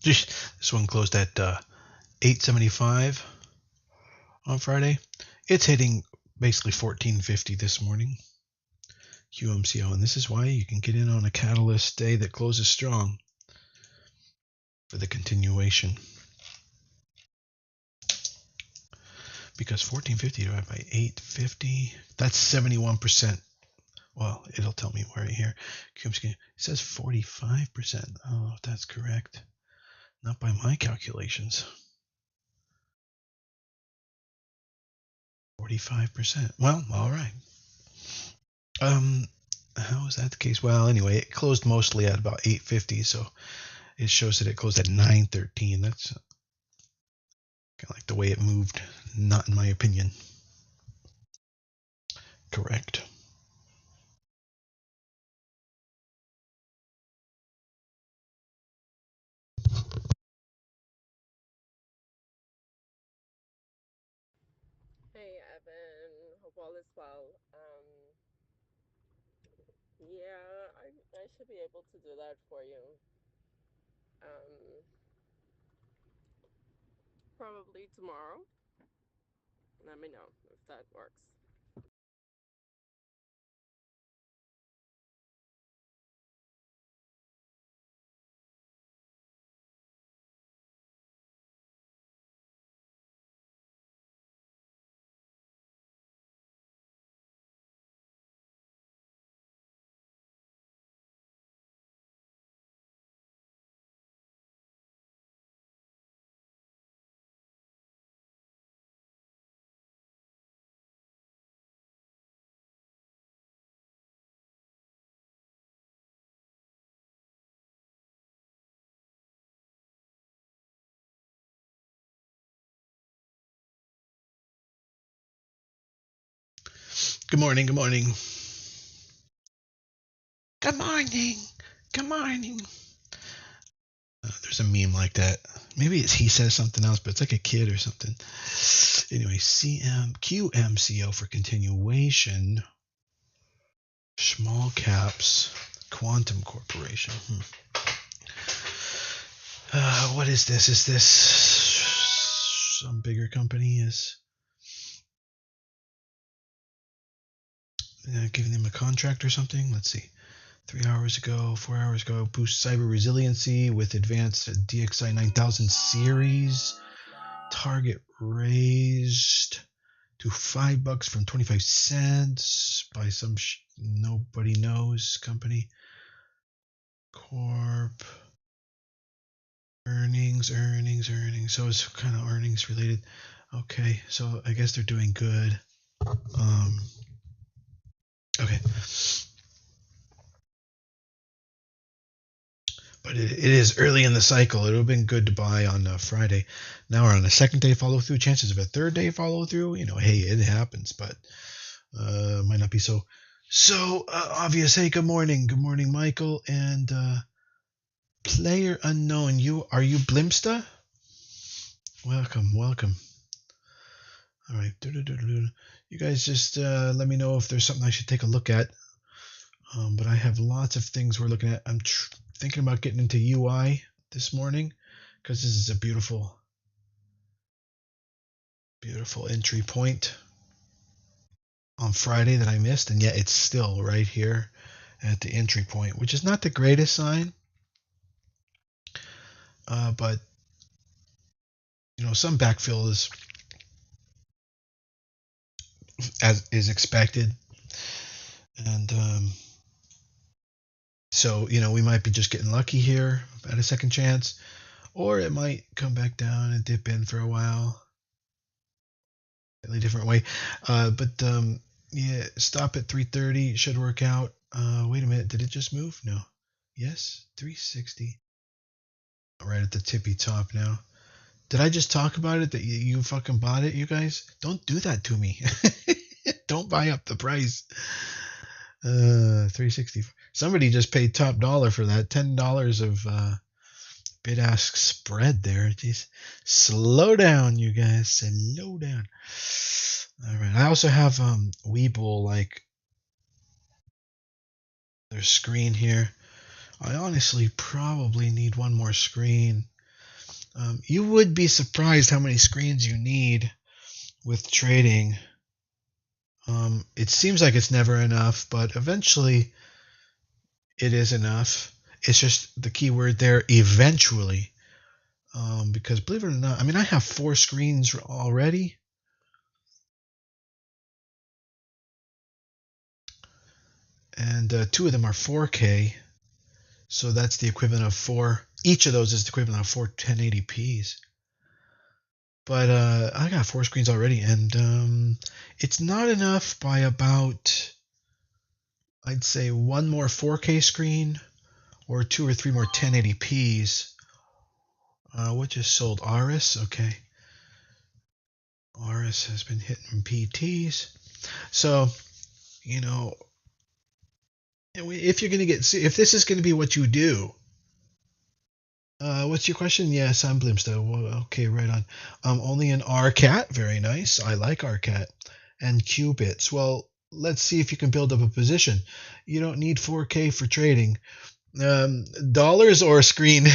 This one closed at 875 on Friday. It's hitting basically 1450 this morning. QMCO, and this is why you can get in on a catalyst day that closes strong for the continuation. Because 1450 divided by 850, that's 71%. Well, it'll tell me right here. It says 45%. Oh, if that's correct. Not by my calculations. 45%. Well, all right. How is that the case? Well, anyway, it closed mostly at about 850, so it shows that it closed at 913. That's kind of like the way it moved, not in my opinion. Correct. Hey Evan, hope all is well. Yeah, I should be able to do that for you. Um, Probably tomorrow. Let me know if that works. Good morning. Good morning. Good morning. Good morning. There's a meme like that. Maybe he says something else, but it's like a kid or something. Anyway, QMCO for continuation. Small caps. Quantum Corporation. What is this? Is this some bigger company is giving them a contract or something? Let's see. 3 hours ago, 4 hours ago, boost cyber resiliency with advanced DXI 9000 series. Target raised to $5 from 25 cents by some nobody knows company. Corp. Earnings. So it's kind of earnings related. Okay, so I guess they're doing good. Okay. But it is early in the cycle. It would have been good to buy on Friday. Now we're on a second day follow through. Chances of a third day follow through, hey, it happens, but might not be so obvious. Hey, good morning, Michael, and player unknown. Are you Blimsta? Welcome. All right, you guys just let me know if there's something I should take a look at. But I have lots of things we're looking at. I'm thinking about getting into UI this morning because this is a beautiful entry point on Friday that I missed, and yet it's still right here at the entry point, which is not the greatest sign. But some backfill is expected, and so we might be just getting lucky here at a second chance, or it might come back down and dip in for a while. Slightly different way, but yeah, stop at 330 should work out. Wait a minute, did it just move? No. Yes, 360. Right at the tippy top now. Did I just talk about it that you fucking bought it, you guys? Don't do that to me. Don't buy up the price. 360. Somebody just paid top dollar for that. $10 of bid ask spread there. Jeez. Slow down, you guys. Slow down. All right. I also have Webull, like their screen here. I honestly probably need one more screen. You would be surprised how many screens you need with trading. It seems like it's never enough, but eventually it is enough. It's just the key word there, eventually. Because believe it or not, I mean, I have 4 screens already. And 2 of them are 4K. So that's the equivalent of 4. Each of those is the equivalent of 4 1080p's. But I got 4 screens already, and it's not enough by about, I'd say, 1 more 4K screen or 2 or 3 more 1080p's. What just sold? Aris? Okay. Aris has been hitting PTs. So, you know, if you're going to if this is going to be what you do, what's your question? Yes, I'm Blimstow. Well, okay, right on. Only an RCAT. Very nice. I like RCAT. And qubits. Well, let's see if you can build up a position. You don't need 4K for trading. Dollars or screen.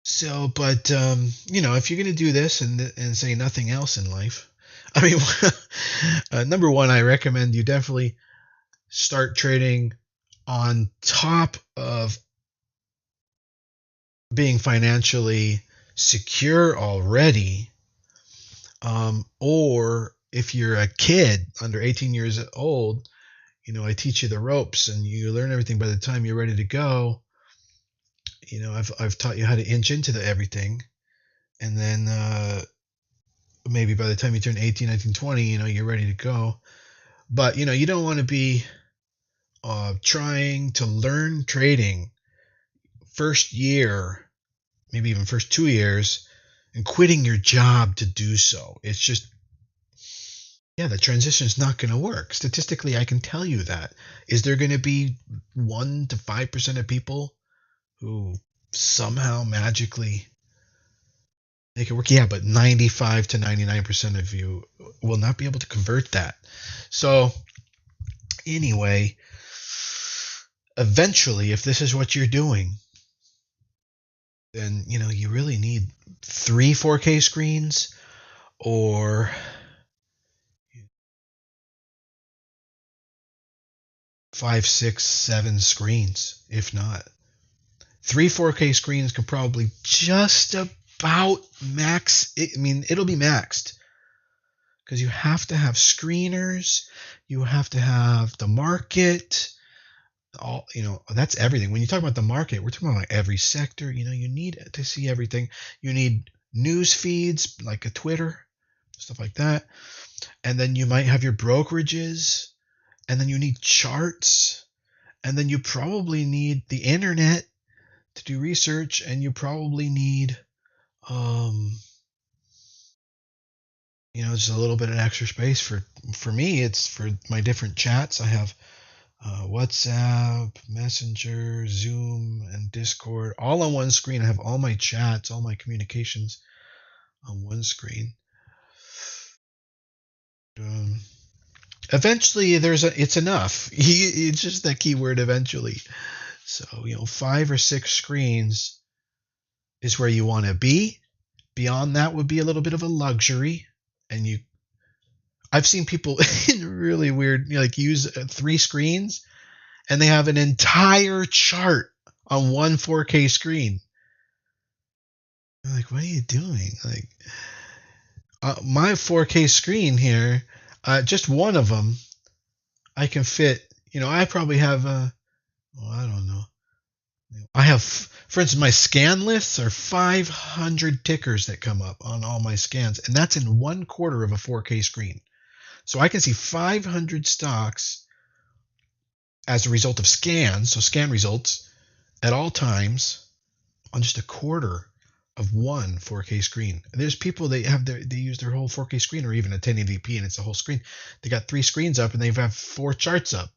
So, but if you're going to do this and say nothing else in life, I mean, number one, I recommend you definitely start trading on top of being financially secure already, or if you're a kid under 18 years old, I teach you the ropes and you learn everything. By the time you're ready to go, I've taught you how to inch into everything, and then maybe by the time you turn 18, 19, 20, you're ready to go. But you don't want to be trying to learn trading first year, maybe even first 2 years, and quitting your job to do so. It's just, yeah, the transition is not going to work. Statistically, I can tell you that. Is there going to be 1 to 5% of people who somehow magically make it work? Yeah, but 95 to 99% of you will not be able to convert that. So, anyway, eventually, if this is what you're doing, then you really need 3 4K screens or 5, 6, 7 screens, if not. 3 4K screens can probably just about max it. I mean, it'll be maxed because you have to have screeners, you have to have the market, all that's everything. When you talk about the market, we're talking about like every sector. You need to see everything. You need news feeds like a Twitter, stuff like that, and then you might have your brokerages, and then you need charts, and then you probably need the internet to do research, and you probably need just a little bit of extra space. For me, it's for my different chats. I have WhatsApp, Messenger, Zoom, and Discord all on one screen. I have all my chats, all my communications on one screen. Eventually, it's enough. It's just that keyword eventually. So 5 or 6 screens is where you want to be. Beyond that would be a little bit of a luxury, and I've seen people really weird, like use 3 screens, and they have an entire chart on one 4K screen. I'm like, what are you doing? Like, my 4K screen here, just one of them, I can fit. I probably have I don't know. I have, for instance, my scan lists are 500 tickers that come up on all my scans, and that's in 1/4 of a 4K screen. So I can see 500 stocks as a result of scans, so scan results at all times on just 1/4 of one 4K screen. There's people they use their whole 4K screen or even a 1080p and it's a whole screen. They got 3 screens up and they have 4 charts up.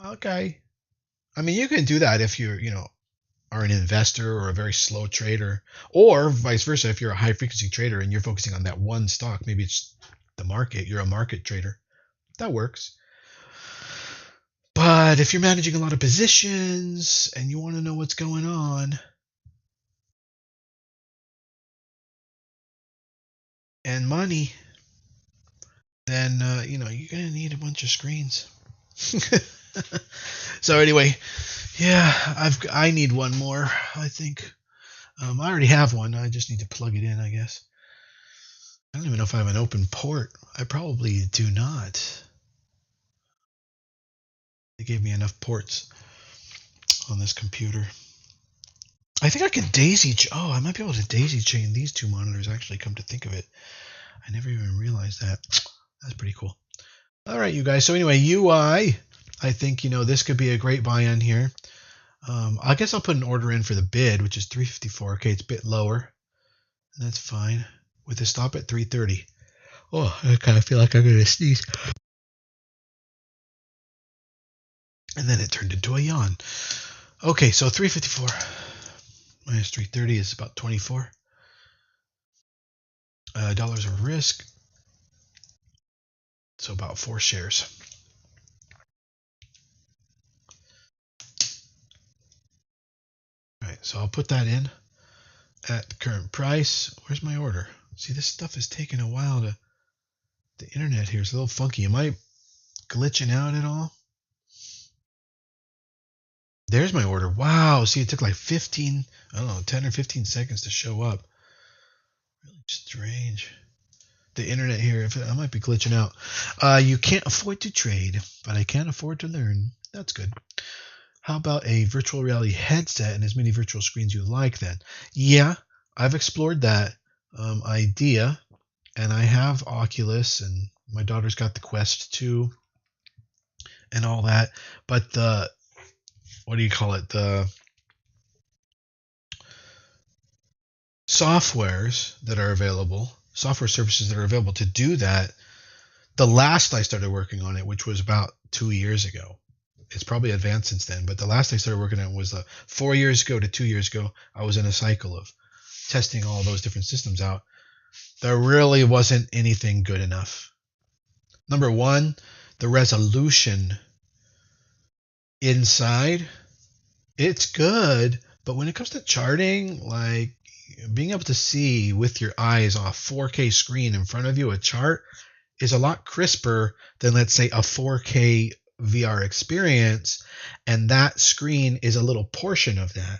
Okay. I mean, you can do that if you're, are an investor or a very slow trader, or vice versa. If you're a high frequency trader and you're focusing on that one stock, maybe it's the market, you're a market trader. That works. But if you're managing a lot of positions and you want to know what's going on, and money, then you're gonna need a bunch of screens. So anyway, yeah, I need one more. I think I already have one. I just need to plug it in, I guess. I don't even know if I have an open port. I probably do not. They gave me enough ports on this computer. I think I can daisy. Oh, I might be able to daisy chain these two monitors. Actually, come to think of it, I never even realized that. That's pretty cool. All right, you guys. So anyway, UI. I think this could be a great buy-in here. I guess I'll put an order in for the bid, which is 354. Okay, it's a bit lower. That's fine. With a stop at 330. Oh, I kind of feel like I'm going to sneeze. And then it turned into a yawn. Okay, so 354 minus 330 is about 24. Dollars of risk. So about 4 shares. All right, so I'll put that in at the current price. Where's my order? See, this stuff is taking a while to... The internet here is a little funky. Am I glitching out at all? There's my order. Wow. See, it took like 10 or 15 seconds to show up. Really strange. The internet here, I might be glitching out. You can't afford to trade, but I can afford to learn. That's good. How about a virtual reality headset and as many virtual screens you like then? Yeah, I've explored that idea, and I have Oculus, and my daughter's got the Quest 2 and all that. But the software services that are available to do that, the last I started working on it, which was about 2 years ago. It's probably advanced since then, but the last I started working on it was 4 years ago to 2 years ago. I was in a cycle of testing all those different systems out. There really wasn't anything good enough. Number one, the resolution inside, it's good, but when it comes to charting, like being able to see with your eyes on a 4K screen in front of you a chart is a lot crisper than, let's say, a 4K VR experience, and that screen is a little portion of that,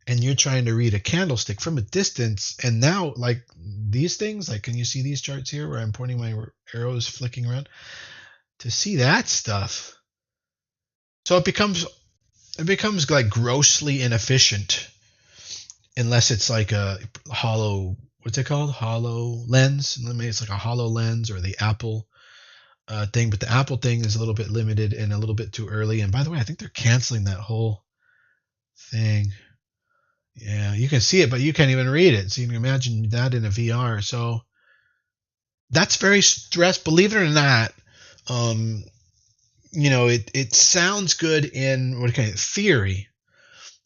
and you're trying to read a candlestick from a distance. And now, like these things, like, can you see these charts here where I'm pointing my arrows flicking around to see that stuff? So it becomes like grossly inefficient, unless it's like a hollow, what's it called? HoloLens. Maybe it's like a HoloLens or the Apple thing, but the Apple thing is a little bit limited and a little bit too early. And by the way, I think they're canceling that whole thing. Yeah, you can see it, but you can't even read it. So you can imagine that in a VR. So that's very stressful. Believe it or not, it sounds good in theory,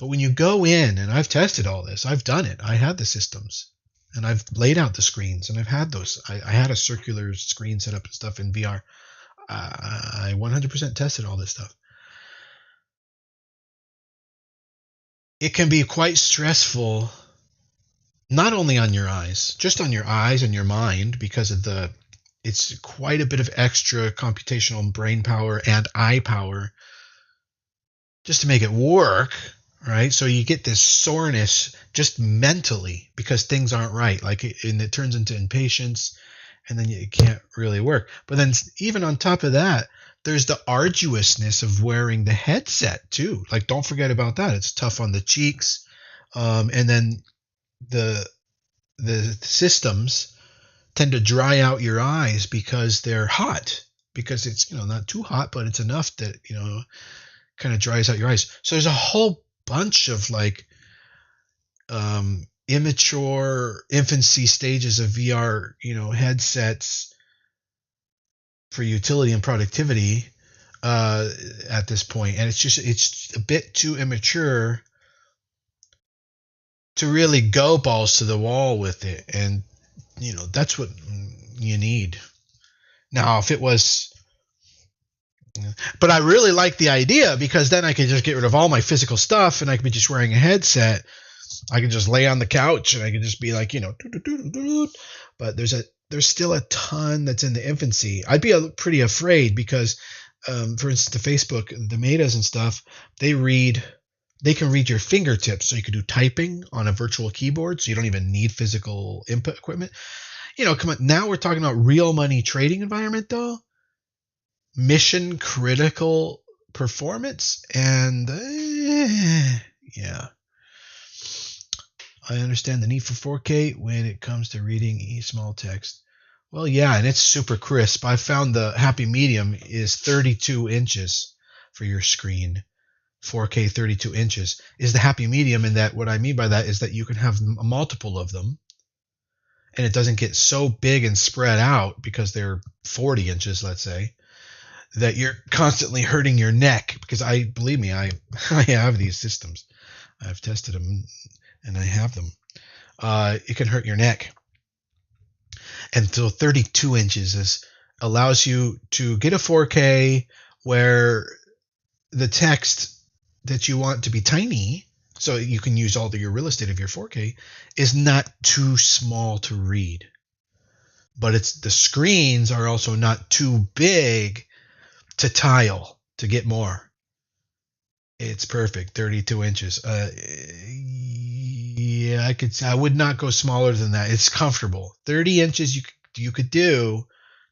but when you go in, and I've tested all this, I've done it. I had the systems, and I've laid out the screens, and I've had those. I had a circular screen set up and stuff in VR. I 100% tested all this stuff. It can be quite stressful, not only on your eyes, just on your eyes and your mind, because of it's quite a bit of extra computational brain power and eye power just to make it work, right? So you get this soreness just mentally because things aren't right, and it turns into impatience, and then it can't really work. But then even on top of that, there's the arduousness of wearing the headset too. Like, don't forget about that. It's tough on the cheeks, and then the systems tend to dry out your eyes because they're hot. Because it's not too hot, but it's enough that kind of dries out your eyes. So there's a whole bunch of immature infancy stages of VR headsets for utility and productivity at this point, and it's a bit too immature to really go balls to the wall with it. And that's what you need. Now, if it was, but I really like the idea, because then I could just get rid of all my physical stuff, and I could be just wearing a headset. I could just lay on the couch, and I could just be like, but there's there's still a ton that's in the infancy. I'd be pretty afraid because, for instance, the Facebook, the Metas and stuff, they can read your fingertips, so you can do typing on a virtual keyboard, so you don't even need physical input equipment. Come on. Now we're talking about real money trading environment, though. Mission critical performance, and yeah, I understand the need for 4K when it comes to reading small text. Well, yeah, and it's super crisp. I found the happy medium is 32 inches for your screen. 4K 32 inches is the happy medium, in that what I mean by that is that you can have a multiple of them, and it doesn't get so big and spread out because they're 40 inches, let's say, that you're constantly hurting your neck. Because believe me, I have these systems. I've tested them and I have them. It can hurt your neck. And so 32 inches allows you to get a 4K where the text that you want to be tiny, so you can use all your real estate of your 4K, is not too small to read. But the screens are also not too big to tile to get more. It's perfect, 32 inches. Yeah, I would not go smaller than that. It's comfortable. 30 inches you could do,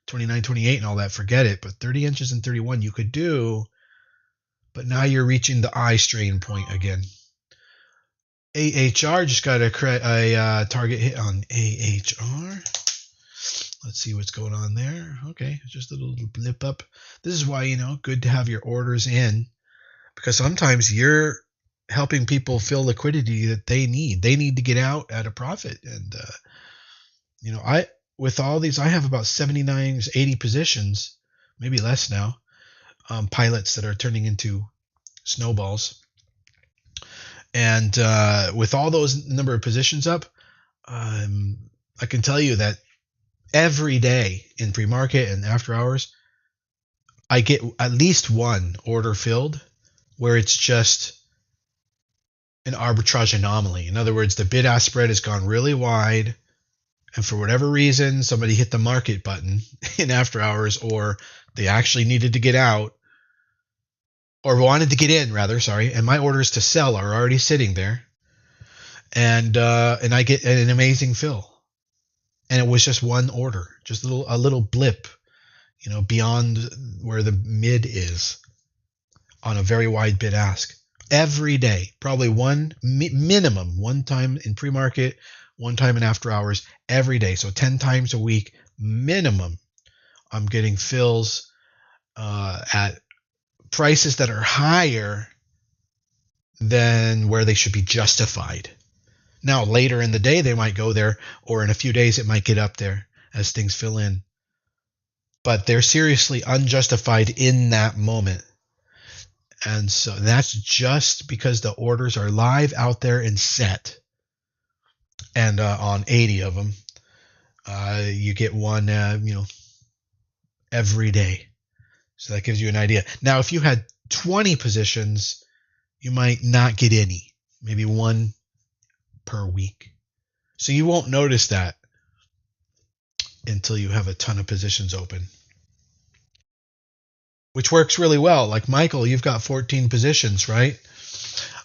29, 28 and all that, forget it. But 30 inches and 31 you could do. But now you're reaching the eye strain point again. AHR just got a target hit on AHR. Let's see what's going on there. Okay, just a little blip up. This is why, good to have your orders in, because sometimes you're helping people fill liquidity that they need. They need to get out at a profit. And, with all these, I have about 79, 80 positions, maybe less now, pilots that are turning into snowballs. And with all those number of positions up, I can tell you that every day in pre-market and after hours, I get at least one order filled where it's just an arbitrage anomaly. In other words, the bid-ask spread has gone really wide, and for whatever reason, somebody hit the market button in after hours, or they actually needed to get out, or wanted to get in, rather, sorry, and my orders to sell are already sitting there, and I get an amazing fill. And it was just one order, just a little blip, beyond where the mid is on a very wide bid ask. Every day, probably minimum one time in pre-market, one time in after hours, every day. So 10 times a week minimum, I'm getting fills at prices that are higher than where they should be justified. Now, later in the day, they might go there, or in a few days, it might get up there as things fill in. But they're seriously unjustified in that moment. And so that's just because the orders are live out there and set. And on 80 of them, you get one, every day. So that gives you an idea. Now, if you had 20 positions, you might not get any, maybe one per week. So you won't notice that until you have a ton of positions open, which works really well. Like Michael, you've got 14 positions, right?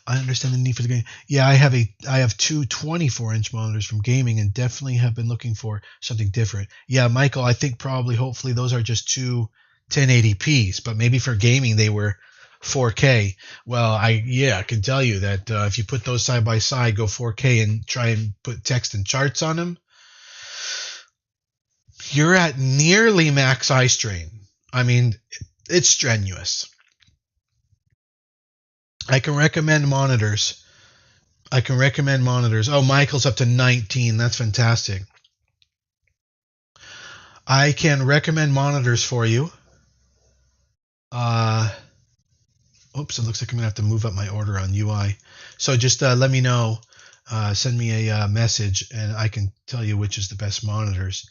I understand the need for the game. Yeah, I have two 24-inch monitors from gaming, and definitely have been looking for something different. Yeah, Michael, I think hopefully those are just two 1080p's, but maybe for gaming they were 4K. Well, I can tell you that if you put those side by side, go 4K and try and put text and charts on them, you're at nearly max eye strain. I mean, it's strenuous. I can recommend monitors. Oh, Michael's up to 19. That's fantastic. I can recommend monitors for you. Oops, it looks like I'm going to have to move up my order on UI. So just let me know. Send me a message, and I can tell you which is the best monitors.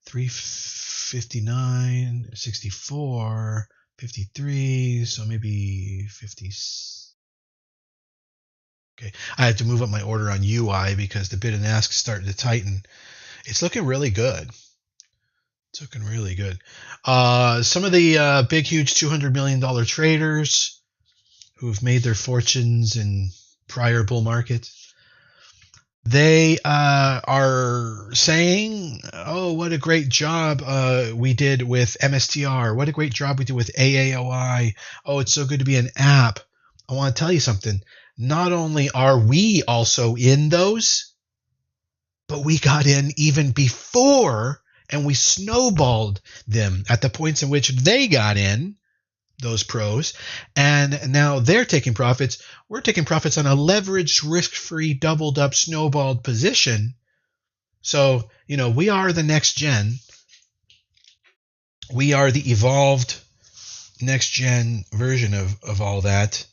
359, 64, 53, so maybe 50. Okay, I have to move up my order on UI because the bid and ask is starting to tighten. It's looking really good. It's looking really good. Some of the big, huge $200 million traders who've made their fortunes in prior bull markets, they are saying, "Oh, what a great job we did with MSTR! What a great job we did with AAOI! Oh, it's so good to be an app." I want to tell you something. Not only are we also in those, but we got in even before, and we snowballed them at the points in which they got in, those pros, and now they're taking profits. We're taking profits on a leveraged, risk-free, doubled up, snowballed position. So, we are the next gen. We are the evolved next gen version of all that.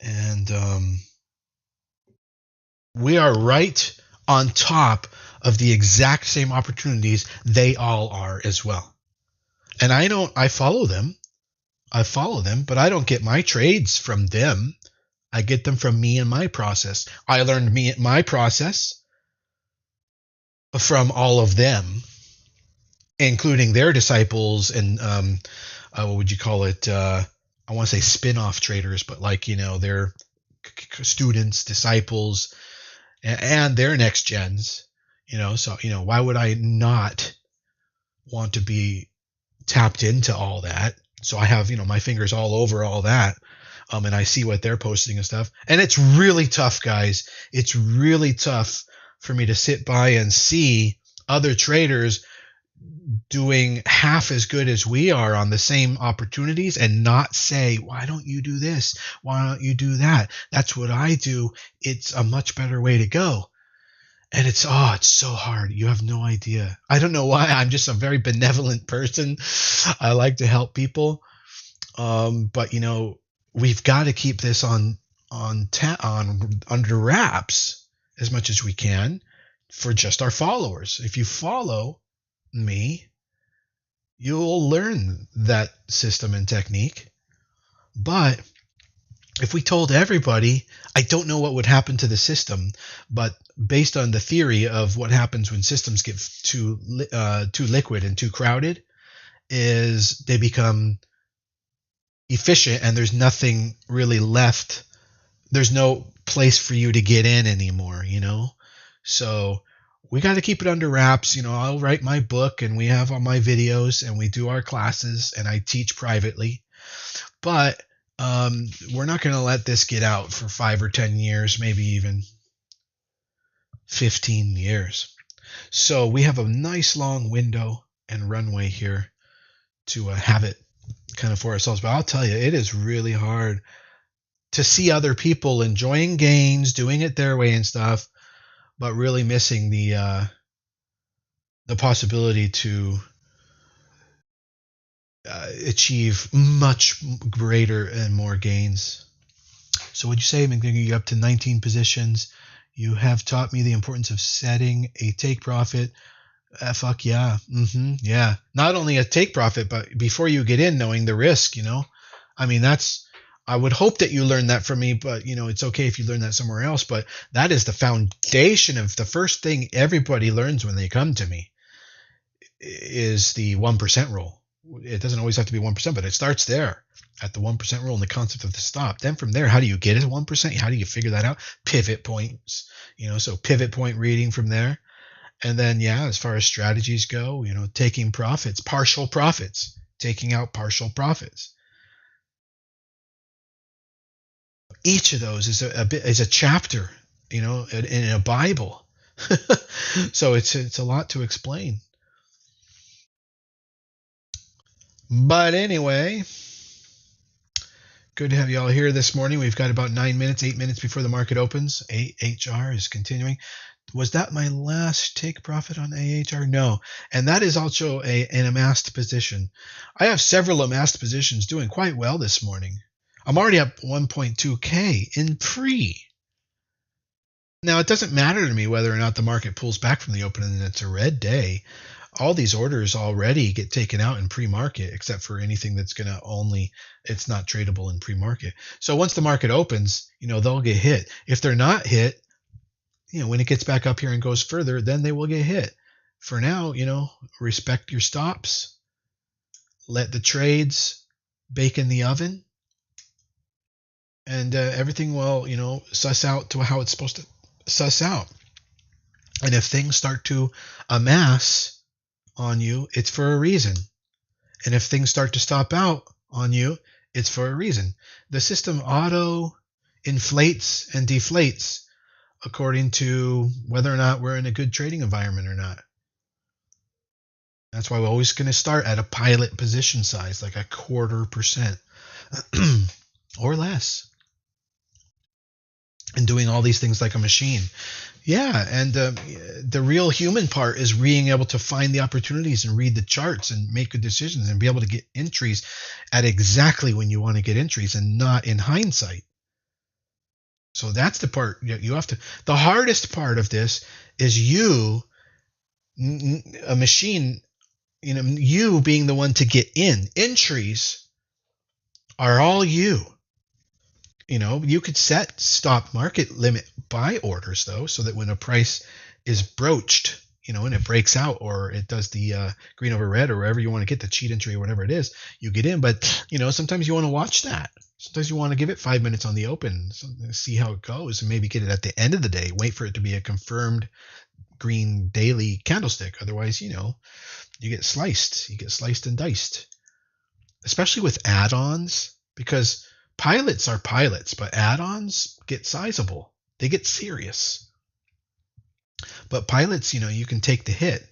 And we are right on top of the exact same opportunities they all are as well. And I follow them. But I don't get my trades from them. I get them from me and my process. I learned my process from all of them, including their disciples and what would you call it? I want to say spin-off traders, but their students, disciples, and their next gens. So why would I not want to be tapped into all that? So I have my fingers all over all that. And I see what they're posting and stuff. And it's really tough, guys. It's really tough for me to sit by and see other traders doing half as good as we are on the same opportunities and not say, why don't you do this? Why don't you do that? That's what I do. It's a much better way to go. And it's so hard. You have no idea. I don't know why. I'm just a very benevolent person. I like to help people. But we've got to keep this on under wraps as much as we can for just our followers. If you follow me, you'll learn that system and technique. But if we told everybody, I don't know what would happen to the system, but based on the theory of what happens when systems get too liquid and too crowded, is they become efficient and there's nothing really left. There's no place for you to get in anymore, So we got to keep it under wraps. I'll write my book and we have all my videos and we do our classes and I teach privately. But we're not going to let this get out for 5 or 10 years, maybe even 15 years. So we have a nice long window and runway here to have it kind of for ourselves. But I'll tell you, it is really hard to see other people enjoying gains, doing it their way and stuff, but really missing the possibility to achieve much greater and more gains. So would you say I'm getting you up to 19 positions? You have taught me the importance of setting a take profit. Fuck yeah. Yeah. Not only a take profit, but before you get in, knowing the risk, I mean, I would hope that you learn that from me, but it's okay if you learn that somewhere else. But that is the foundation of the first thing everybody learns when they come to me is the 1% rule. It doesn't always have to be 1%, but it starts there at the 1% rule and the concept of the stop. Then from there, how do you get it 1%? How do you figure that out? Pivot points, so pivot point reading from there. And then, as far as strategies go, taking profits, partial profits, taking out partial profits. Each of those is a chapter, in a Bible. So it's a lot to explain. But anyway, good to have you all here this morning. We've got about 8 minutes before the market opens. AHR is continuing. Was that my last take profit on AHR? No. And that is also an amassed position. I have several amassed positions doing quite well this morning. I'm already up 1.2K in pre. Now, it doesn't matter to me whether or not the market pulls back from the open and it's a red day. All these orders already get taken out in pre-market, except for anything that's going to it's not tradable in pre-market. So once the market opens, they'll get hit. If they're not hit, when it gets back up here and goes further, then they will get hit. for now, respect your stops, let the trades bake in the oven, and everything will, suss out to how it's supposed to suss out. And if things start to amass on you, it's for a reason. And if things start to stop out on you, it's for a reason. The system auto inflates and deflates according to whether or not we're in a good trading environment or not. That's why we're always going to start at a pilot position size, like 0.25% or less, and doing all these things like a machine. Yeah, and the real human part is being able to find the opportunities and read the charts and make good decisions and be able to get entries at exactly when you want to get entries and not in hindsight. So that's the part you have to. The hardest part of this is you, a machine, you being the one to get in. Entries are all you. You could set stop market limit buy orders though, so that when a price is broached, and it breaks out or it does the green over red or wherever you want to get the cheat entry or whatever it is, you get in. But sometimes you want to watch that. Sometimes you want to give it 5 minutes on the open, see how it goes, and maybe get it at the end of the day. Wait for it to be a confirmed green daily candlestick. Otherwise, you get sliced. You get sliced and diced, especially with add-ons, because pilots are pilots, but add-ons get sizable. They get serious. But pilots, you can take the hit.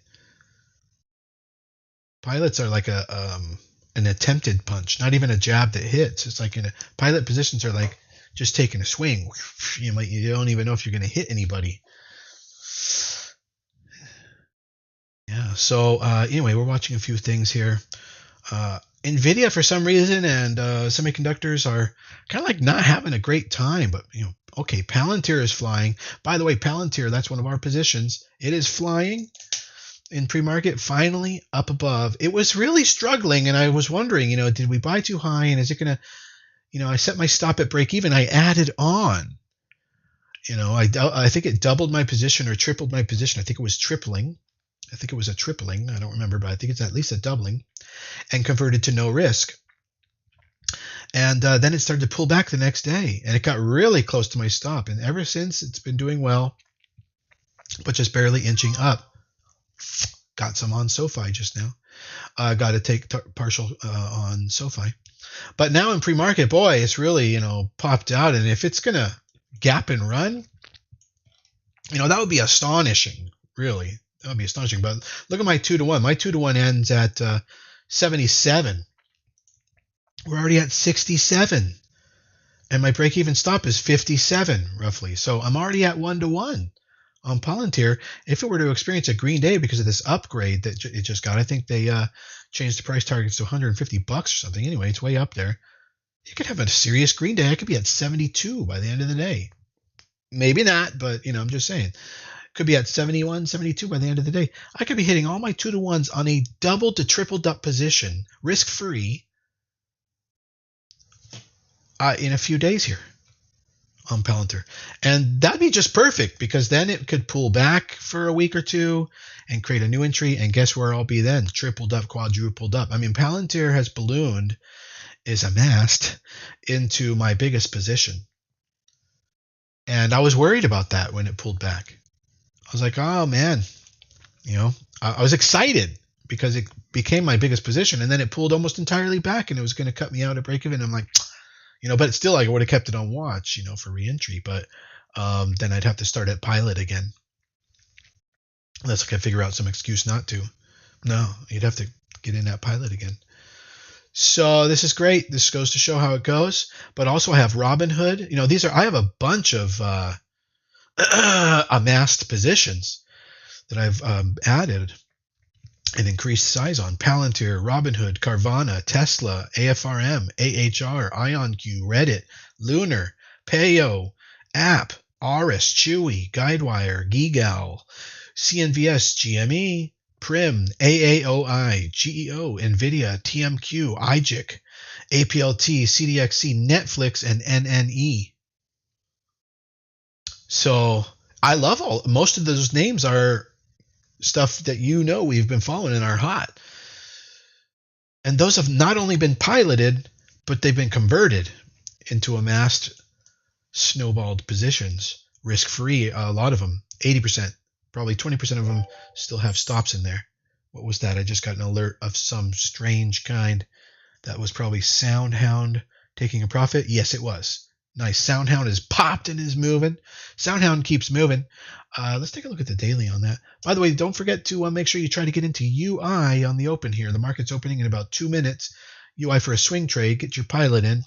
Pilots are like an attempted punch, not even a jab that hits. It's like pilot positions are like just taking a swing. You don't even know if you're going to hit anybody. Yeah. So anyway, we're watching a few things here. Nvidia, for some reason, and semiconductors are kind of like not having a great time. But okay, Palantir is flying. By the way, Palantir, that's one of our positions. It is flying in pre-market, finally up above. It was really struggling, and I was wondering, did we buy too high, and is it gonna, I set my stop at break even. I added on. I think it doubled my position or tripled my position. I think it was tripling. I think it was a tripling. I don't remember, but I think it's at least a doubling, and converted to no risk. And then it started to pull back the next day, and it got really close to my stop. And ever since, it's been doing well, but just barely inching up. Got some on SoFi just now. Got to take partial on SoFi. But now in pre-market, boy, it's really, popped out. And if it's going to gap and run, that would be astonishing, really. That would be astonishing. But look at my 2-to-1. My 2-to-1 ends at 77. We're already at 67. And my break-even stop is 57, roughly. So I'm already at 1-to-1 on Palantir. If it were to experience a green day because of this upgrade that it just got, I think they changed the price targets to $150 or something. Anyway, it's way up there. You could have a serious green day. I could be at 72 by the end of the day. Maybe not, but, I'm just saying. Could be at 71, 72 by the end of the day. I could be hitting all my 2-to-1s on a doubled to tripled up position, risk-free, in a few days here on Palantir. And that'd be just perfect, because then it could pull back for a week or two and create a new entry. And guess where I'll be then? Tripled up, quadrupled up. I mean, Palantir has ballooned, is amassed into my biggest position. And I was worried about that when it pulled back. I was like, oh man, I was excited because it became my biggest position, and then it pulled almost entirely back, and it was going to cut me out at break even. I'm like, but still, I would have kept it on watch, for reentry. But then I'd have to start at pilot again, unless I could figure out some excuse not to. No, you'd have to get in at pilot again. So this is great. This goes to show how it goes. But also I have Robinhood. I have a bunch of amassed positions that I've added and increased size on: Palantir, Robinhood, Carvana, Tesla, AFRM, AHR, IonQ, Reddit, Lunar, Payo, App, Aris, Chewy, Guidewire, Gigal, CNVS, GME, Prim, AAOI, GEO, NVIDIA, TMQ, IJIC, APLT, CDXC, Netflix, and NNE. So I love most of those names are stuff that we've been following and are hot. And those have not only been piloted, but they've been converted into amassed snowballed positions, risk free. A lot of them, 80%, probably 20% of them still have stops in there. What was that? I just got an alert of some strange kind. That was probably SOUN taking a profit. Yes, it was. Nice. SOUN is popped and is moving. SOUN keeps moving. Let's take a look at the daily on that. By the way, don't forget to make sure you try to get into UI on the open here. The market's opening in about 2 minutes. UI for a swing trade. Get your pilot in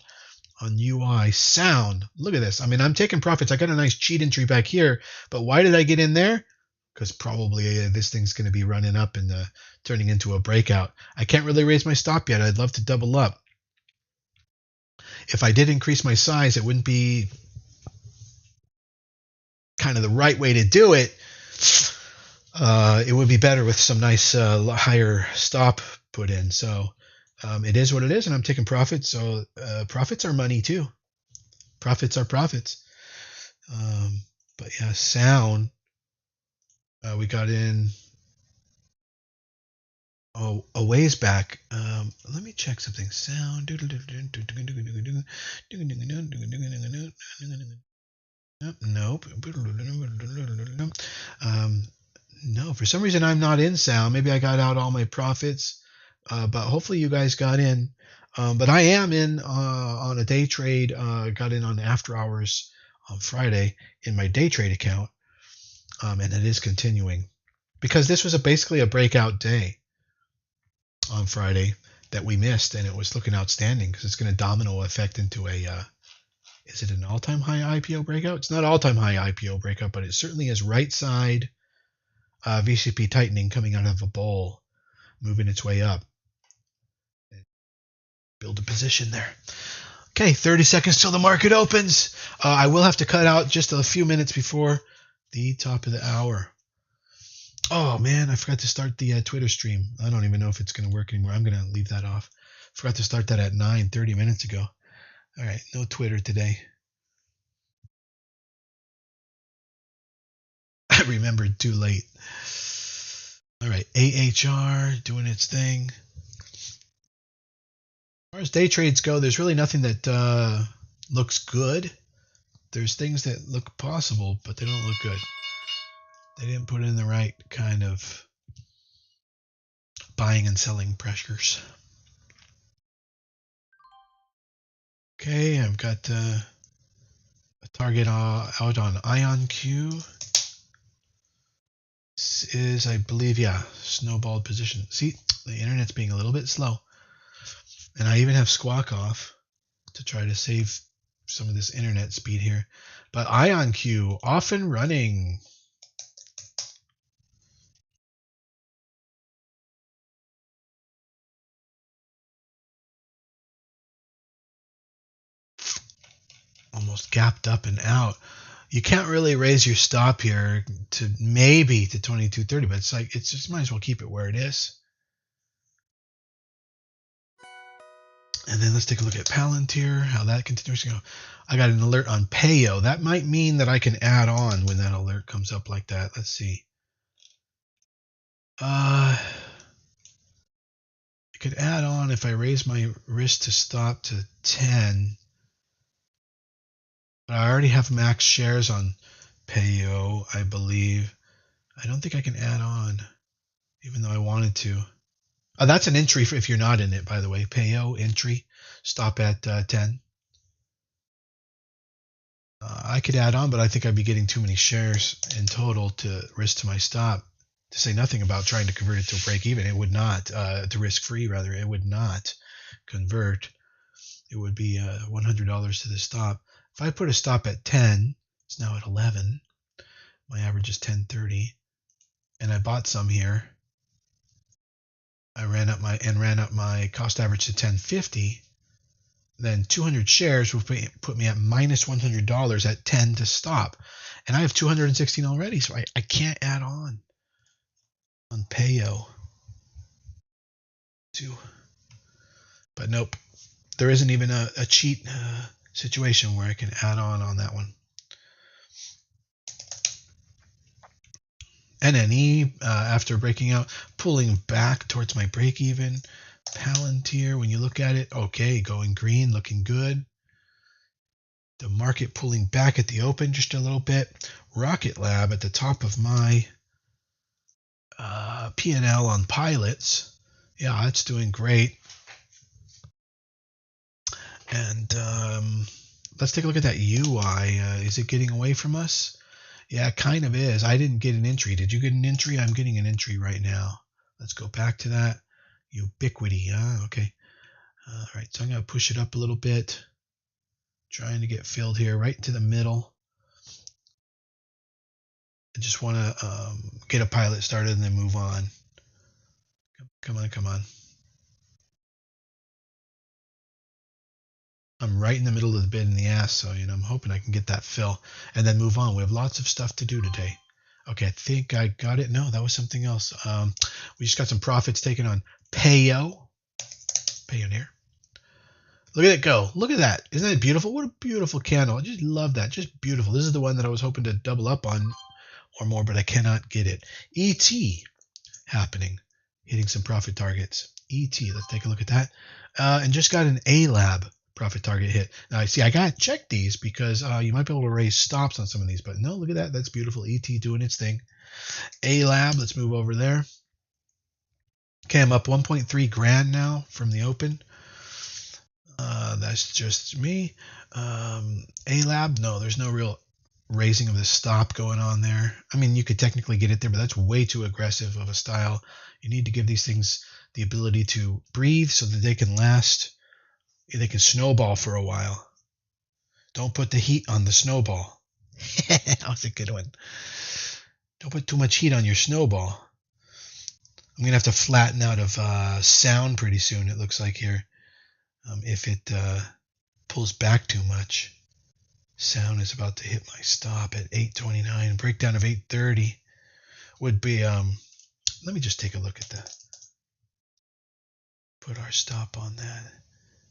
on UI. SOUN. Look at this. I mean, I'm taking profits. I got a nice cheat entry back here. But why did I get in there? Because probably this thing's going to be running up and turning into a breakout. I can't really raise my stop yet. I'd love to double up. If I did increase my size, it wouldn't be kind of the right way to do it. It would be better with some nice higher stop put in. So it is what it is, and I'm taking profits. So profits are money too. Profits are profits. But yeah, SOUN. We got in a ways back. Let me check something. SOUN. Nope. No, for some reason I'm not in SOUN. Maybe I got out all my profits, but hopefully you guys got in. But I am in on a day trade. Got in on after hours on Friday in my day trade account, and it is continuing because this was basically a breakout day on Friday that we missed, and it was looking outstanding because it's going to domino effect into a. Is it an all-time high IPO breakout? It's not all-time high IPO breakout, but it certainly is right side VCP tightening coming out of a bowl, moving its way up. Build a position there. Okay, 30 seconds till the market opens. I will have to cut out just a few minutes before the top of the hour. Oh, man, I forgot to start the Twitter stream. I don't even know if it's going to work anymore. I'm going to leave that off. Forgot to start that at 30 minutes ago. All right, no Twitter today. I remembered too late. All right, AHR doing its thing. As far as day trades go, there's really nothing that looks good. There's things that look possible, but they don't look good. They didn't put in the right kind of buying and selling pressures. Okay, I've got a target out on IonQ. This is, I believe, yeah, snowballed position. See, the internet's being a little bit slow. And I even have squawk off to try to save some of this internet speed here. But IonQ off and running. Almost gapped up and out. You can't really raise your stop here to maybe to 22.30, but it's like it's just might as well keep it where it is. And then let's take a look at Palantir, how that continues to go. I got an alert on Payo. That might mean that I can add on when that alert comes up like that. Let's see. I could add on if I raise my risk to stop to 10. But I already have max shares on Payo, I believe. I don't think I can add on, even though I wanted to. That's an entry if you're not in it, by the way. Payo entry, stop at 10. I could add on, but I think I'd be getting too many shares in total to risk to my stop. To say nothing about trying to convert it to a break even. It would not, to risk free rather, it would not convert. It would be $100 to the stop. If I put a stop at 10, it's now at 11. My average is 10.30. And I bought some here. I ran up my cost average to 10.50. Then 200 shares will put me at minus $100 at 10 to stop. And I have 216 already, so I can't add on Payo. But nope, there isn't even a cheat situation where I can add on that one. NNE after breaking out, pulling back towards my break even. Palantir, when you look at it, okay, going green, looking good. The market pulling back at the open just a little bit. Rocket Lab at the top of my P&L on pilots. Yeah, it's doing great. And let's take a look at that UI. Is it getting away from us? Yeah, it kind of is. I didn't get an entry. Did you get an entry? I'm getting an entry right now. Let's go back to that. Ubiquity. Okay. All right. So I'm going to push it up a little bit. Trying to get filled here right to the middle. I just want to get a pilot started and then move on. Come on, come on. I'm right in the middle of the bid in the ass, so I'm hoping I can get that fill and then move on. We have lots of stuff to do today. Okay, I think I got it. No, that was something else. We just got some profits taken on Payoneer. Look at it go. Look at that. Isn't that beautiful? What a beautiful candle. I just love that. Just beautiful. This is the one that I was hoping to double up on or more, but I cannot get it. ET happening. Hitting some profit targets. ET. Let's take a look at that. And just got an A Lab profit target hit. Now, I see I got to check these because you might be able to raise stops on some of these, but no, look at that. That's beautiful. ET doing its thing. A Lab. Let's move over there. Okay, I'm up 1.3 grand now from the open. That's just me. A Lab. No, there's no real raising of the stop going on there. I mean, you could technically get it there, but that's way too aggressive of a style. You need to give these things the ability to breathe so that they can last. They can snowball for a while. Don't put the heat on the snowball. That was a good one. Don't put too much heat on your snowball. I'm going to have to flatten out of SOUN pretty soon, it looks like here. If it pulls back too much. SOUN is about to hit my stop at 829. Breakdown of 830 would be, let me just take a look at that. Put our stop on that.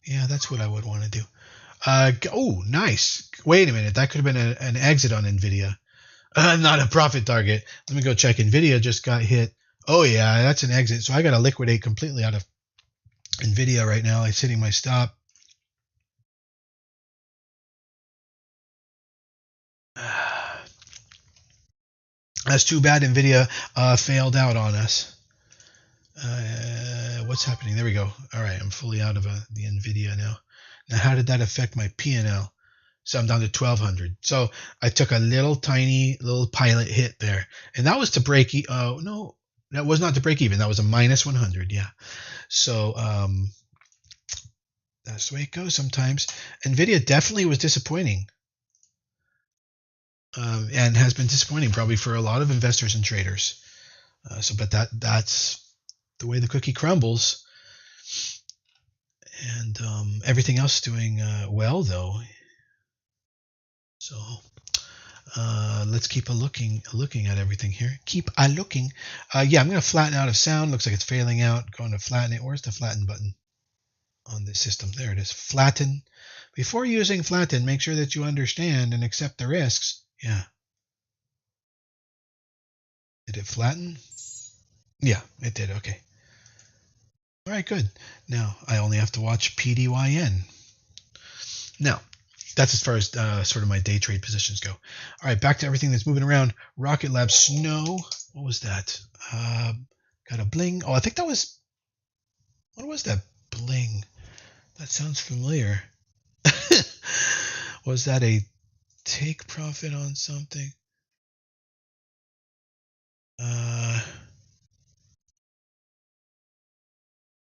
Yeah, that's what I would want to do. Oh, nice. Wait a minute. That could have been an exit on NVIDIA. Not a profit target. Let me go check. NVIDIA just got hit. Oh, yeah, that's an exit. So I got to liquidate completely out of NVIDIA right now. It's hitting my stop. That's too bad. NVIDIA failed out on us. What's happening? There we go. All right, I'm fully out of the NVIDIA now. Now, how did that affect my P&L? So I'm down to 1,200. So I took a tiny little pilot hit there. And that was to break. Oh, no, that was not to break even. That was a minus 100. Yeah. So that's the way it goes sometimes. NVIDIA definitely was disappointing. And has been disappointing probably for a lot of investors and traders. But that's the way the cookie crumbles. And everything else doing well, though. So let's keep looking at everything here. Keep looking. Yeah, I'm going to flatten out of SOUN. Looks like it's failing out. Going to flatten it. Where's the flatten button on this system? There it is. Flatten. Before using flatten, make sure that you understand and accept the risks. Yeah. Did it flatten? Yeah, it did. Okay. All right, good. Now I only have to watch PDYN. Now, that's as far as sort of my day trade positions go. All right, back to everything that's moving around. Rocket Lab Snow. What was that? Got a bling. Oh, I think that was. What was that bling? That sounds familiar. Was that a take profit on something?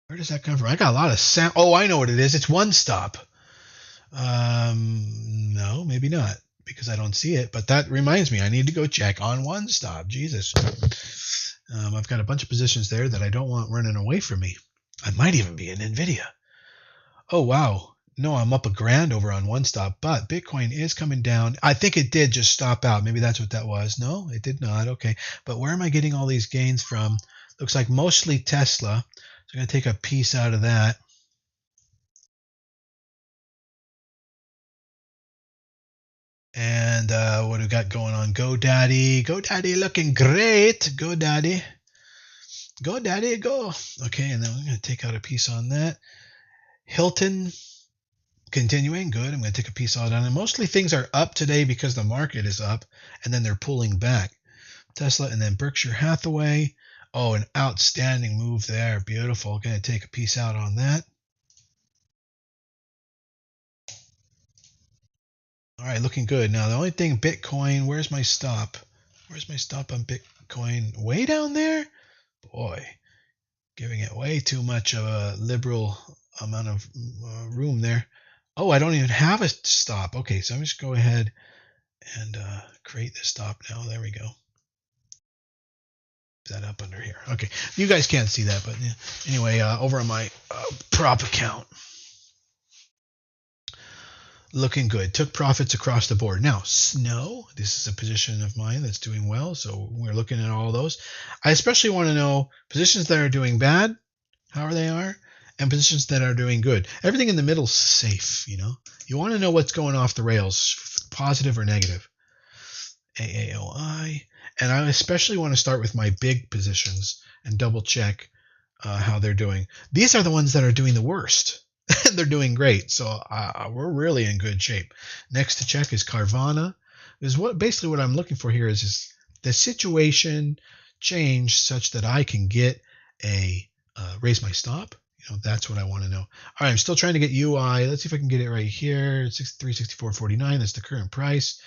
Where does that come from? I got a lot of sound. Oh, I know what it is. It's one stop. No, maybe not because I don't see it. But that reminds me, I need to go check on one stop. Jesus. I've got a bunch of positions there that I don't want running away from me. I might even be in NVIDIA. Oh, wow. No, I'm up a grand over on one stop, but Bitcoin is coming down. I think it did just stop out. Maybe that's what that was. No, it did not. Okay. But where am I getting all these gains from? Looks like mostly Tesla. So I'm going to take a piece out of that. And what do we got going on? GoDaddy. GoDaddy looking great. GoDaddy. GoDaddy, go. Okay, and then we're going to take out a piece on that. Hilton, continuing. Good. I'm going to take a piece out on it. Mostly things are up today because the market is up, and then they're pulling back. Tesla, and then Berkshire Hathaway. Oh, an outstanding move there. Beautiful. Going to take a piece out on that. All right, looking good. Now, the only thing, Bitcoin, where's my stop? Where's my stop on Bitcoin? Way down there? Boy, giving it way too much of a liberal amount of room there. Oh, I don't even have a stop. Okay, so I'm just go ahead and create this stop now. There we go. That up under here. Okay, you guys can't see that, but anyway, over on my prop account. Looking good. Took profits across the board. Now, snow. This is a position of mine that's doing well, so we're looking at all those. I especially want to know positions that are doing bad, how they are, and positions that are doing good. Everything in the middle is safe, you know. You want to know what's going off the rails, positive or negative. AAOI. And I especially want to start with my big positions and double check how they're doing. These are the ones that are doing the worst. They're doing great, so we're really in good shape. Next to check is Carvana. Is what basically what I'm looking for here is the situation changed such that I can get a raise my stop. You know, that's what I want to know. All right, I'm still trying to get UI. Let's see if I can get it right here. 6364.49. That's the current price.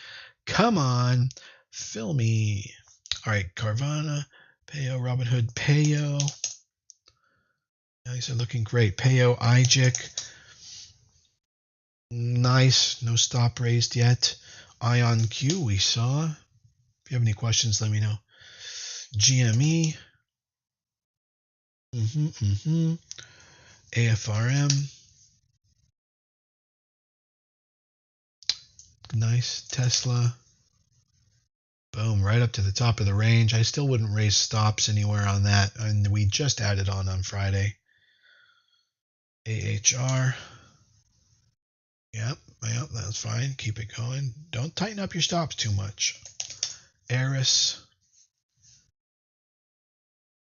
Come on, fill me. All right, Carvana, Payo, Robinhood, Payo. These are looking great. Payo, IJIC. Nice. No stop raised yet. IonQ, we saw. If you have any questions, let me know. GME. AFRM. Nice. Tesla. Boom, right up to the top of the range. I still wouldn't raise stops anywhere on that. And we just added on Friday. AHR. Yep, that's fine. Keep it going. Don't tighten up your stops too much. Eris.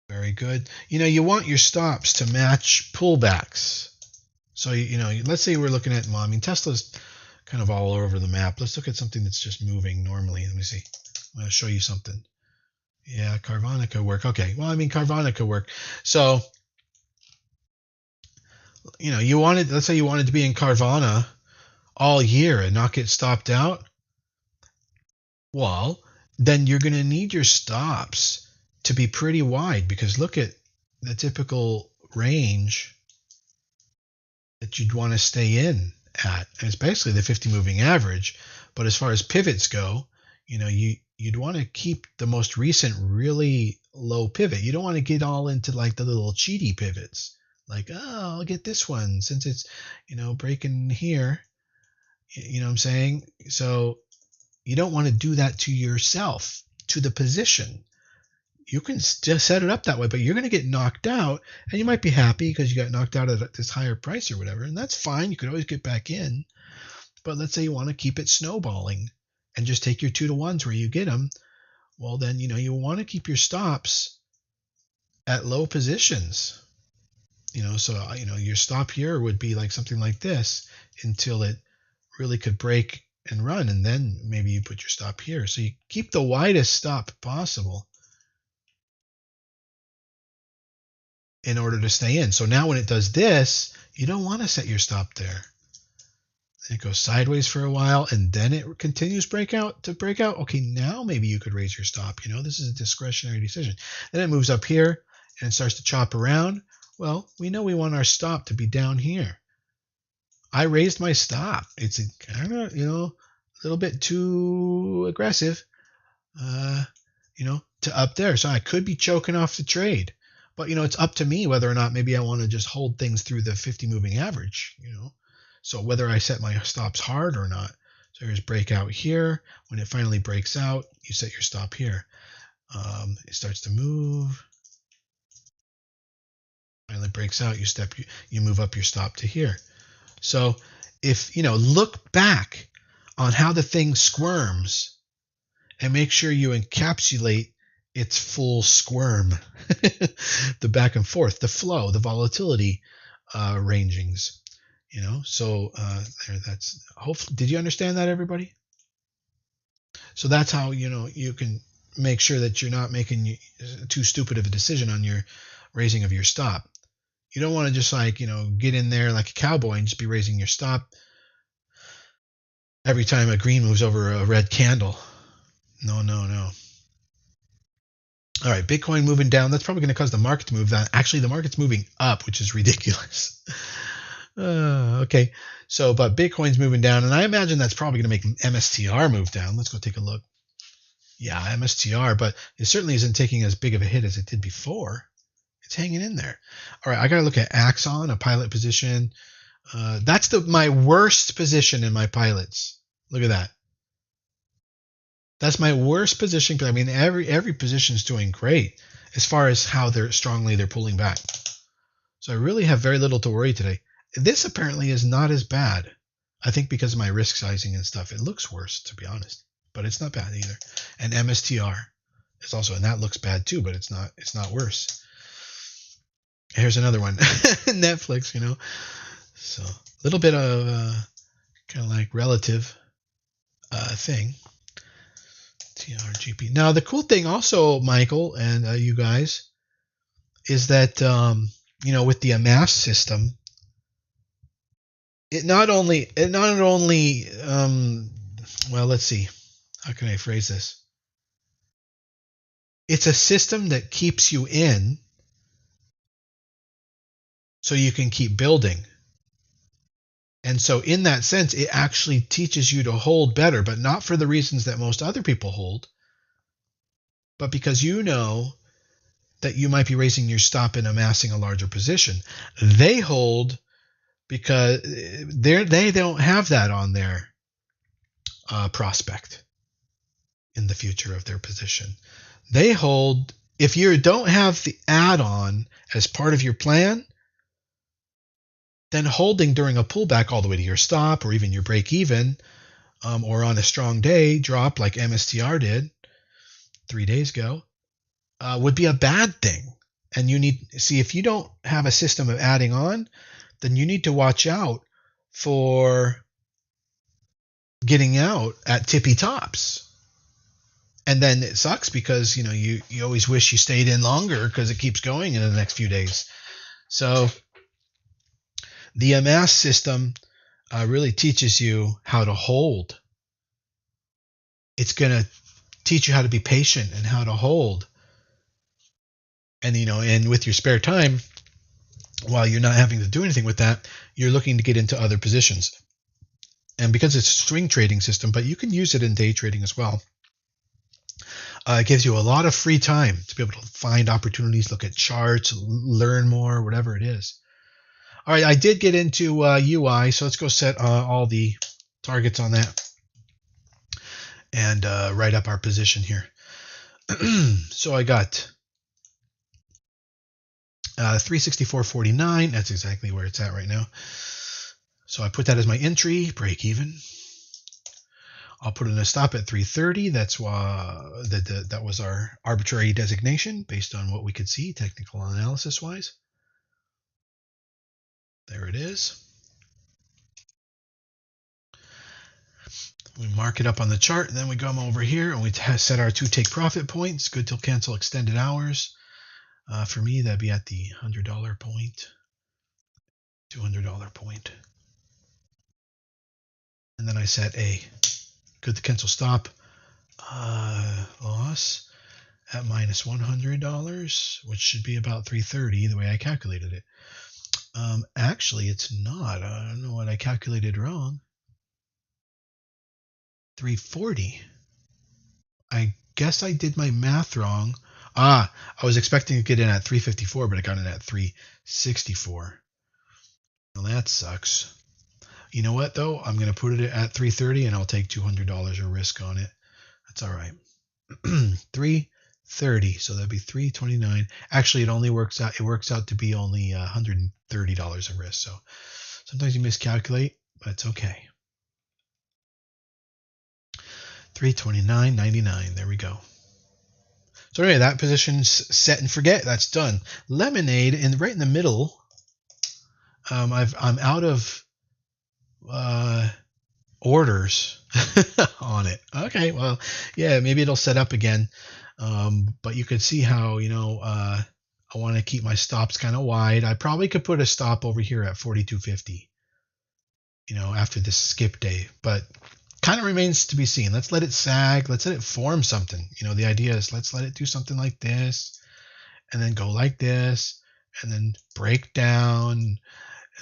Very good. You know, you want your stops to match pullbacks. So, you know, let's say we're looking at, well, I mean, Tesla's kind of all over the map. Let's look at something that's just moving normally. Let me see. I'm going to show you something. Yeah, Carvana could work. Okay, well, I mean, Carvana could work. So, you know, let's say you wanted to be in Carvana all year and not get stopped out. Well, then you're going to need your stops to be pretty wide, because look at the typical range that you'd want to stay in at. And it's basically the 50 moving average. But as far as pivots go, you know, you'd want to keep the most recent really low pivot. You don't want to get all into like the little cheaty pivots. Like, oh, I'll get this one since it's, you know, breaking here. You know what I'm saying? So you don't want to do that to yourself, to the position. You can still set it up that way, but you're going to get knocked out, and you might be happy because you got knocked out at this higher price or whatever, and that's fine. You could always get back in. But let's say you want to keep it snowballing and just take your 2-to-1s where you get them. Well, then, you know, you want to keep your stops at low positions. You know, so, you know, your stop here would be like something like this until it really could break and run, and then maybe you put your stop here. So you keep the widest stop possible in order to stay in. So now when it does this, you don't want to set your stop there. It goes sideways for a while, and then it continues breakout to breakout. Okay, now maybe you could raise your stop. You know, this is a discretionary decision. Then it moves up here and starts to chop around. Well, we know we want our stop to be down here. I raised my stop. It's kind of, you know, a little bit too aggressive, you know, to up there. So I could be choking off the trade. But, you know, it's up to me whether or not maybe I want to just hold things through the 50 moving average, you know. So whether I set my stops hard or not. So here's breakout here. When it finally breaks out, you set your stop here. It starts to move. Finally breaks out, you move up your stop to here. So if, you know, look back on how the thing squirms and make sure you encapsulate its full squirm. The back and forth, the flow, the volatility rangings. So that's hopefully. Did you understand that, everybody? So that's how you can make sure that you're not making too stupid of a decision on your raising of your stop. You don't want to just get in there like a cowboy and just be raising your stop every time a green moves over a red candle. No, no, no. All right, Bitcoin moving down. That's probably going to cause the market to move down. Actually, the market's moving up, which is ridiculous. Okay, but Bitcoin's moving down, and I imagine that's probably going to make MSTR move down. Let's go take a look. Yeah, MSTR, but it certainly isn't taking as big of a hit as it did before. It's hanging in there. All right, I got to look at Axon, a pilot position. That's my worst position in my pilots. Look at that. That's my worst position. I mean, every position is doing great as far as how they're pulling back. So I really have very little to worry today. This apparently is not as bad. I think because of my risk sizing and stuff, it looks worse, to be honest. But it's not bad either. And MSTR is also, and that looks bad too, but it's not worse. Here's another one. Netflix, So a little bit of kind of like relative thing. TRGP. Now the cool thing also, Michael and you guys, is that with the amass system, it not only well, let's see, how can I phrase this? It's a system that keeps you in so you can keep building. And so in that sense, it actually teaches you to hold better, but not for the reasons that most other people hold, but because you know that you might be raising your stop and amassing a larger position. They hold because they don't have that on their prospect in the future of their position. They hold, if you don't have the add-on as part of your plan, then holding during a pullback all the way to your stop or even your break even, or on a strong day drop like MSTR did 3 days ago, would be a bad thing. And if you don't have a system of adding on, then you need to watch out for getting out at tippy tops. And then it sucks because you always wish you stayed in longer because it keeps going in the next few days. So the amass system really teaches you how to hold. It's going to teach you how to be patient and how to hold. And and with your spare time, while you're not having to do anything with that, you're looking to get into other positions. And because it's a swing trading system, but you can use it in day trading as well. It gives you a lot of free time to be able to find opportunities, look at charts, learn more, whatever it is. All right, I did get into UI, so let's go set all the targets on that and write up our position here. So I got 364.49. That's exactly where it's at right now. So I put that as my entry, break even. I'll put in a stop at 330. That's why that was our arbitrary designation based on what we could see technical analysis wise. There it is. We mark it up on the chart, and then we come over here and we set our 2 take profit points. Good till cancel extended hours. For me, that'd be at the $100 point, $200 point. And then I set a good to cancel stop loss at minus $100, which should be about 330 the way I calculated it. Actually, it's not. I don't know what I calculated wrong. 340. I guess I did my math wrong. I was expecting to get in at 354, but I got in at 364. Well, that sucks. You know what, though? I'm going to put it at 330, and I'll take $200 of risk on it. That's all right. 330, so that'd be 329. Actually, it works out to be only $130 of risk. So sometimes you miscalculate, but it's okay. $329.99. There we go. So anyway, that position's set and forget. That's done. Lemonade, and right in the middle, I'm out of orders on it. Okay, well, yeah, maybe it'll set up again. But you could see how, I want to keep my stops kind of wide. I probably could put a stop over here at 42.50, after this skip day, but kind of remains to be seen. Let's let it sag. Let's let it form something. The idea is let's let it do something like this, and then go like this, and then break down, and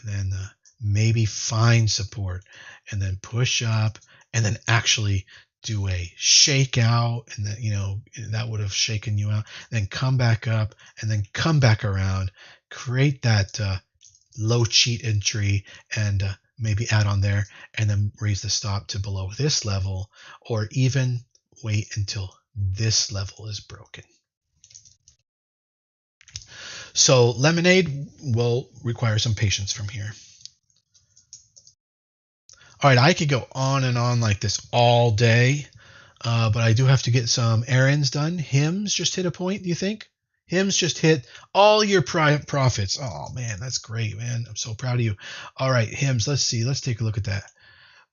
then maybe find support, and then push up, and then actually do a shakeout, and that would have shaken you out. Then come back up, and then come back around, create that low cheat entry, and maybe add on there, and then raise the stop to below this level, or even wait until this level is broken. So lemonade will require some patience from here. All right, I could go on and on like this all day, but I do have to get some errands done. Hims just hit a point, do you think? Hims just hit all your profits. Oh, man, that's great, man. I'm so proud of you. All right, Hims, let's see. Let's take a look at that.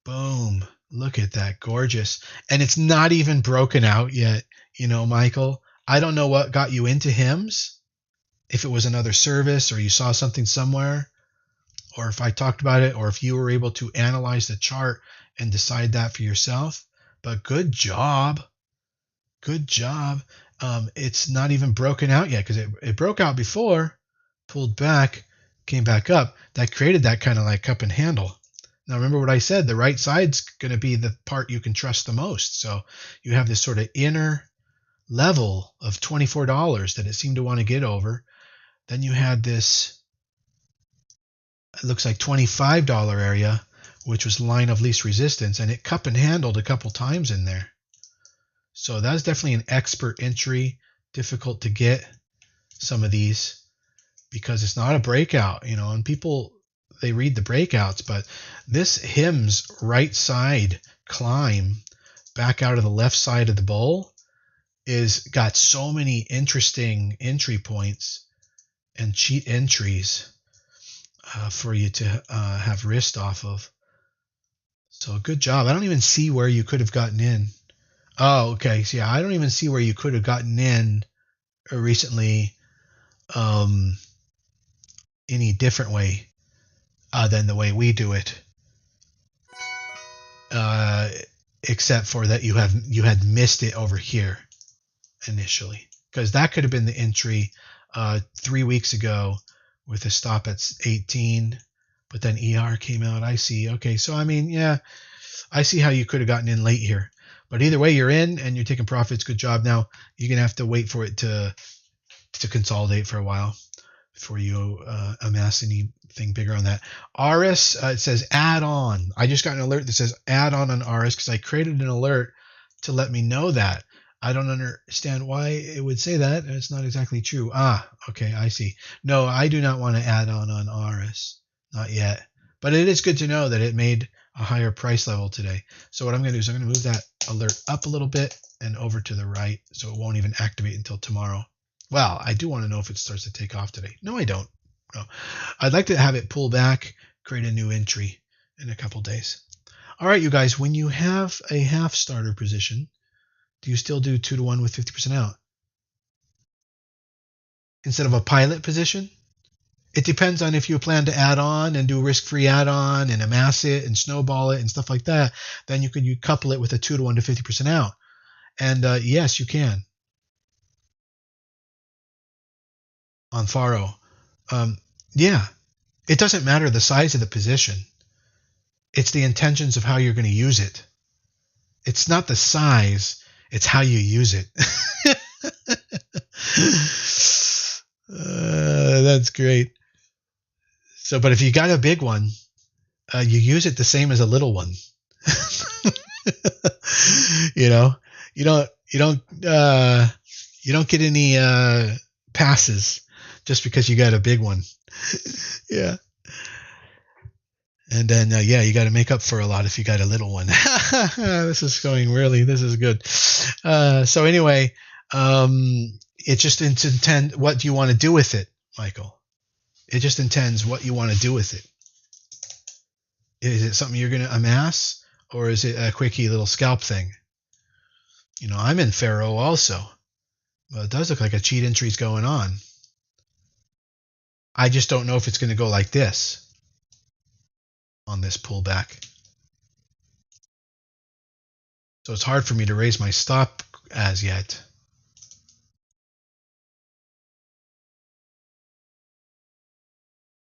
Boom. Look at that. Gorgeous. And it's not even broken out yet, Michael. I don't know what got you into Hims. If it was another service, or you saw something somewhere, or if I talked about it, or if you were able to analyze the chart and decide that for yourself. But good job. Good job. It's not even broken out yet, because it broke out before, pulled back, came back up. That created that kind of like cup and handle. Now, remember what I said, the right side's going to be the part you can trust the most. So you have this sort of inner level of $24 that it seemed to want to get over. Then you had this, it looks like $25 area, which was line of least resistance, and it cup and handled a couple times in there. So that's definitely an expert entry. Difficult to get some of these because it's not a breakout, and people, they read the breakouts, but this Hims right side climb back out of the left side of the bull is got so many interesting entry points and cheat entries for you to have wrist off of. So good job. I don't even see where you could have gotten in. Oh, okay. So yeah, I don't even see where you could have gotten in recently any different way than the way we do it. Except for that you had missed it over here initially, because that could have been the entry 3 weeks ago with a stop at 18, but then ER came out. I see. Okay, so I mean, yeah, I see how you could have gotten in late here, but either way, you're in and you're taking profits. Good job. Now you're gonna have to wait for it to consolidate for a while before you amass anything bigger on that. RS, it says add on. I just got an alert that says add on RS because I created an alert to let me know that. I don't understand why it would say that. It's not exactly true. Okay, I see. No, I do not want to add on RS. Not yet. But it is good to know that it made a higher price level today. So what I'm going to do is I'm going to move that alert up a little bit and over to the right so it won't even activate until tomorrow. Well, I do want to know if it starts to take off today. No, I don't. No. I'd like to have it pull back, create a new entry in a couple days. All right, you guys, when you have a half starter position, do you still do 2-to-1 with 50% out? Instead of a pilot position? It depends on if you plan to add on and do risk-free add-on and amass it and snowball it and stuff like that. Then you couple it with a 2-to-1 to 50% out. And yes, you can. On Faro. Yeah. It doesn't matter the size of the position. It's the intentions of how you're going to use it. It's not the size. It's how you use it. That's great. So, but if you got a big one, you use it the same as a little one. You don't get any passes just because you got a big one. Yeah. And then, yeah, you got to make up for a lot if you got a little one. This is going really, this is good. So anyway, it just intends what do you want to do with it, Michael? It just intends what you want to do with it. Is it something you're going to amass, or is it a quickie little scalp thing? I'm in Faro also. Well, it does look like a cheat entry's going on. I just don't know if it's going to go like this on this pullback. So it's hard for me to raise my stop as yet.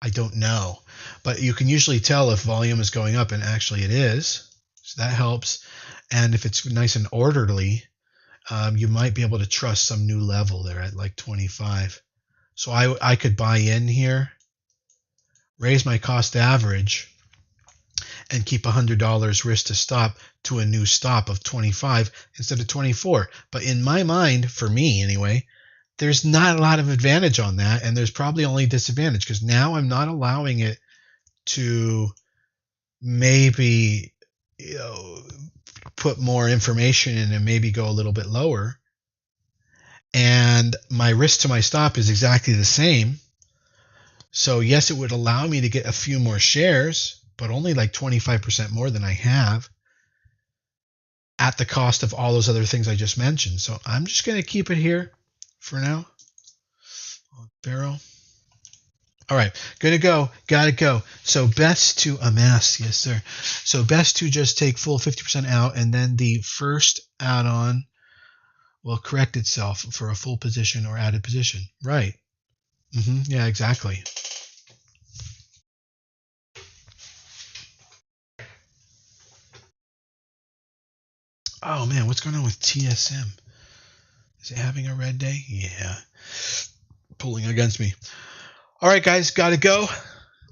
I don't know. But you can usually tell if volume is going up, and actually it is. So that helps. And if it's nice and orderly, you might be able to trust some new level there at like 25. So I could buy in here, raise my cost average, and keep $100 risk to stop to a new stop of 25 instead of 24. But in my mind, for me anyway, there's not a lot of advantage on that, and there's probably only disadvantage because now I'm not allowing it to maybe put more information in and maybe go a little bit lower. And my risk to my stop is exactly the same. So yes, it would allow me to get a few more shares, but only like 25% more than I have at the cost of all those other things I just mentioned. So I'm just going to keep it here for now. Barrel. All right, gonna go, gotta go. So best to amass, yes sir. So best to just take full 50% out, and then the first add-on will correct itself for a full position or added position. Right. Yeah, exactly. Oh man, what's going on with TSM? Is it having a red day? Yeah. Pulling against me. All right, guys, gotta go.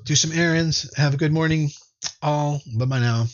Do some errands. Have a good morning, all. Bye-bye now.